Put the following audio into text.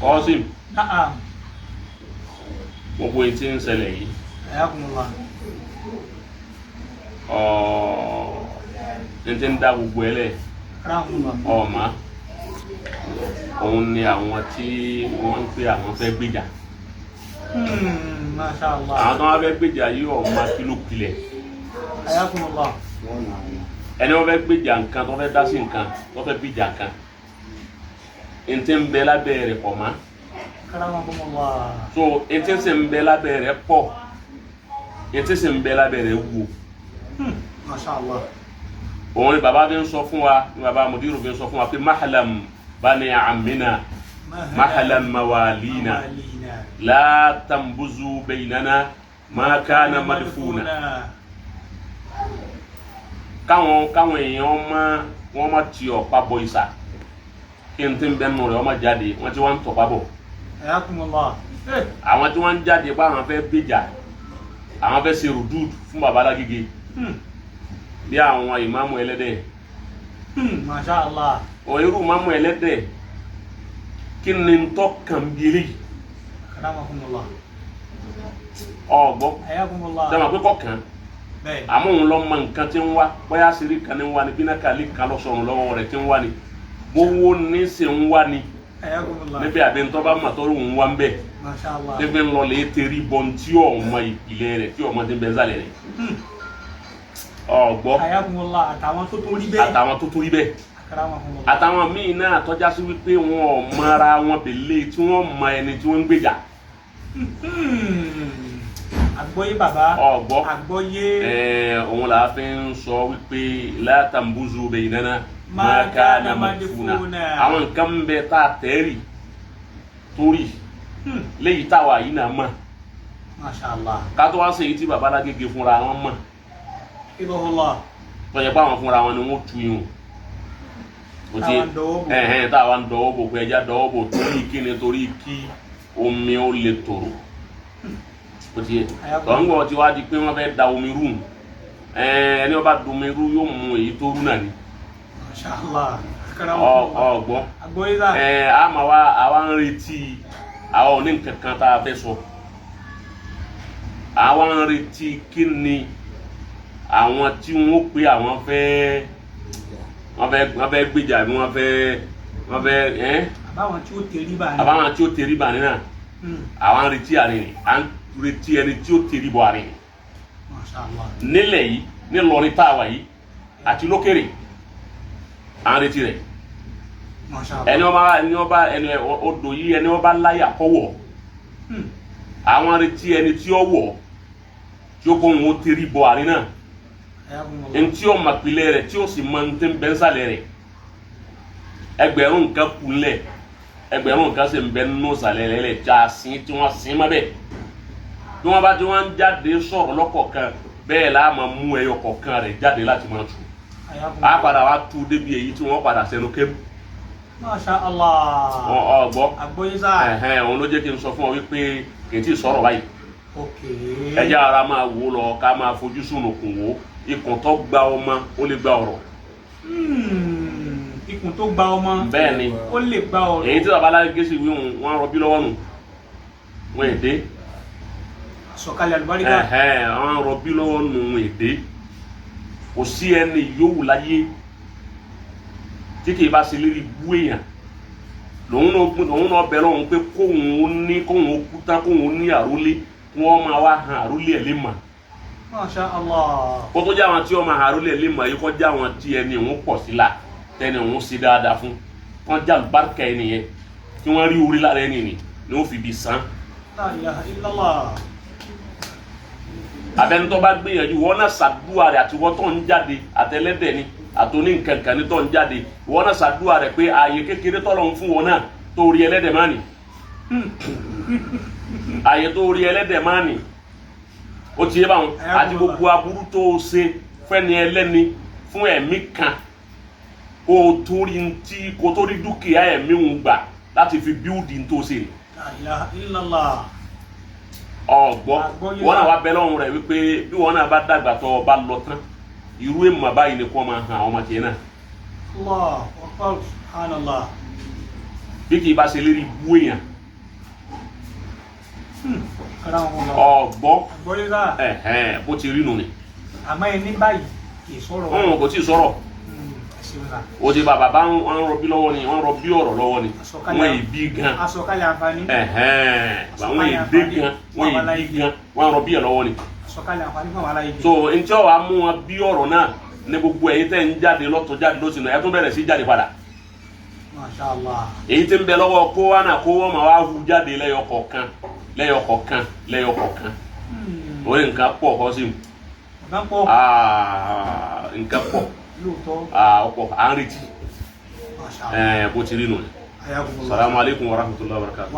Qasim. Na'am. Gbogbo etí ń ṣẹlẹ̀ yìí. Ayakumullah. Ntí ń dá gbogbo ẹ lẹ̀. Ọ̀ma. Òun ni àwọn tí wọ́n ń pè àwọn fẹ́ gbèjà. Masha Allah. Àwọn tó wọ́n fẹ́ gbèjà yìí ọ̀ma kí ló pilẹ̀. Ayakumullah. Ẹni wọ́n fẹ́ gbèjà nǹkan tó fẹ́ dá sí nǹkan tó fẹ́ gbèjà nǹkan. Ntí ń bẹ lábẹ́ rẹ̀ ọ̀ma. So ntí ń bẹ lábẹ́ rẹ̀ pọ̀. Ntí ń bẹ lábẹ́ rẹ̀ wò. Masha Allah. Òun ni bàbá fi ń sọ fún wa ni bàbá Mudiru fi ń sọ fún wa pé mahalam bani amina mahalam mawalina la tambuzu bainana ma kana madfuna. Káwọn èèyàn wọ́n má ti ọ̀pá bọ ìsà kí n tí ń bẹ́ nù rẹ̀ wọ́n má jáde wọ́n ti wá ń tọ̀pá bọ̀. Àwọn tí wọ́n ń jáde pé àwọn fẹ́ gbèjà àwọn fẹ́ ṣe rùdúd fún bàbá Alágége bí àwọn ìmáàmù ẹlẹ́dẹ̀. Masha Allah. Irú ìmáàmù ẹlẹ́dẹ̀ kí ni ń tọ́ kàn bí eléyìí. Ọ̀gbọ́ dáná pé kọ̀ọ̀kan àmọ́ òun lọ́ mọ nǹkan tí ń wá bóyá sírí kan ní ń wá ni bínú kàlí kan lọ sọ̀rọ̀ lọ́wọ́ rẹ̀ tí ń wá ni gbowó ní ṣe ń wá ni níbi àbẹ̀ntọ́ bá mà tọ́rọ̀ ń wá ń bẹ̀ níbi ń lọ lè tẹ̀rí bọ́n tí ọmọ ìpìlẹ̀ rẹ̀ tí ọmọ ti bẹ̀ sálẹ̀ rẹ̀. Ọ̀gbọ́ àtàwọn tó tó rí bẹ́ẹ̀ àtàwọn míì náà tọ́já sí wípé wọn ò mọra wọn bèlè tí wọ́n mọ ẹni tí wọ́n ń gbèjà. Àgbọ́yé bàbá. Ọ̀gbọ́ àgbọ́yé. Òun là á fi ń sọ wípé la tambuzu bainana ma kana madfuna. Àwọn nǹkan ń bẹ tá a tẹ́rì torí léyìí táwa yìí náà mọ̀. Masha Allah. Ká tó wá sí èyí tí bàbá Alágége fúnra wọn mọ̀. Tọ́jà pé àwọn fúnra wọn ni wọ́n tu yìí o ti táwa ń dọwọ́ bò pé ẹja dọwọ́ bò torí kí ni torí kí omi ó lè tòrò o ti tọ́ngbọ̀ tí wàá di pé wọ́n fẹ́ da omi rú ẹni wọ́n bá da omi rú yóò mú èyí tó rú náà ni. Ọ̀gbọ́n àwa ń retí àwa ò ní nǹkan kan tá a fẹ́ sọ àwa ń retí kí ni àwọn tí wọ́n pé àwọn fẹ́ gbèjà bí wọ́n fẹ́ àbáwọn tí ó tẹrí bà nínú àwọn ń retí àárín à ń retí ẹni tí ó tẹrí bọ̀ àárín nílẹ̀ yìí nílọrin tá a wà yìí àti lókèrè à ń retí rẹ̀ ẹni odò yìí ẹni ọba láyà kọ́wọ̀ àwọn ń retí ẹni tí ó wọ̀ tí ó kó wọn ó tẹrí bọ̀ àárín náà ntí o ma pilẹ̀ rẹ̀ tí o sì ma ntí bẹ́nsálẹ̀ rẹ̀ ẹgbẹ̀rún nǹkan kulẹ̀ ẹgbẹ̀rún nǹkan sì ń bẹ nínú sàlẹ̀ rẹ̀ lẹ̀ já sí tí wọ́n sin ma bẹ́ẹ̀ bí wọ́n bá tí wọ́n ń jáde sọ̀rọ̀ lọ́kọ̀ọ̀kan bẹ́ẹ̀ la máa mú ẹyọ kọ̀ọ̀kan rẹ̀ jáde láti máa tu a padà wá tu débi èyí tí wọ́n padà sẹ́nu kébù. Masha Allah. Ọ̀gbọ́ àgbóyísà. Òun ló jẹ́ kí n sọ fún ọ wípé kì í tí ì sọ̀rọ̀ báyìí ẹjẹ́ ara máa wò lọ ká máa fojú sùnùkùn wò ikùn tó gba ọmọ ó lè gba ọ̀rọ̀. Ikùn tó gba ọmọ. Bẹ́ẹ̀ ni ó lè gba ọ̀rọ̀. èyí tí bàbá Alágége sì wí wọn rọbí lọ́wọ́ nù wọn èdè. Sọ̀kalẹ̀ àlùbáríkà. Wọn rọbí lọ́wọ́ nù wọn èdè. Kò sí ẹni yòówù láyé tí kì í bá ṣe lérí bú èèyàn lòun náà bẹ̀rẹ̀ òun pé kóun ó kú tán kóun ó ní àrólé wọ́n máa wá hàn àrólé ẹ̀ lé mà. Masha Allah. Kó tó jẹ́ àwọn tí wọ́n máa hàn àrólé ẹ̀ lé mà yìí kó jẹ́ àwọn tí ẹni òun pọ̀ sí la tẹ́ni òun ṣe dáadáa fún wọ́n já àlùbáríkà ẹni yẹn tí wọ́n rí orí lára ẹni ni ó fi bí san. La ilaha illallah. Abẹ́nitọ́ bá gbìyànjú wọ́n náà ṣàdúrà rẹ̀ àti wọ́n tó ń jáde àtẹlẹ́dẹ̀ ni àtòní nkankan ní tó ń jáde wọ́n náà ṣàdúrà rẹ̀ pé ààyè kékeré tọ́lọ̀ ń fún wọn náà tó rí ẹlẹ́dẹ̀ máa nì ààyè tó rí ẹlẹ́dẹ̀ máa nì ó ti yé báwọn àti gbogbo aburú tó o ṣe fẹ́ni ẹlẹ́ni fún ẹ̀mí kan kó o tó rí dúkìá ẹ̀mí ń gbà láti fi bíúdì tó ṣe. La ilaha illallah. Ọ̀gbọ́ wọn náà wá bẹ lọ́rùn rẹ̀ wípé bí wọn náà bá dàgbà tó o bá lọ tán irú èèmọ̀ báyìí ni kò máa hàn àwọn ọmọ tiẹ̀ náà. Allah akbar subhanallah. bí kì í bá ṣe lérí bú èèyàn ọgbọ́ bó ti rí nù ni. àmọ́ ẹni báyìí kì í sọ̀rọ̀. kò tí ì sọ̀rọ̀ o ti bàbá bá ń rọbí lọ́wọ́ ni wọ́n rọbí ọ̀rọ̀ lọ́wọ́ ni wọ́n yìí bí gan. àsọkalẹ̀ àǹfààní. wọ́n yìí dé gan wọ́n yìí bí gan wọ́n rọbí ẹ̀ lọ́wọ́ ni. àsọkalẹ̀ àǹfààní fún àwọn aláìní. so ntí ọ̀ wá mú wọn bí ọ̀rọ̀ náà ní gbogbo ẹ̀yin tẹ́ ń jáde lọ́tọ̀ jáde lọ́sìn náà ẹ̀ tún bẹ̀rẹ̀ sí jáde padà. Masha Allah. èyí tí ń bẹ lọ́wọ́ kó wá náà kó wọ́n máa wá hu jáde lẹ́yọ kọ̀ọ̀kan orí nǹkan pọ̀ kọ́ sí mi. nǹkan pọ̀ ọ̀pọ̀ à ń retí bó ti rí nù. Assalamu alaikum warahmatullahi wabarakatuh.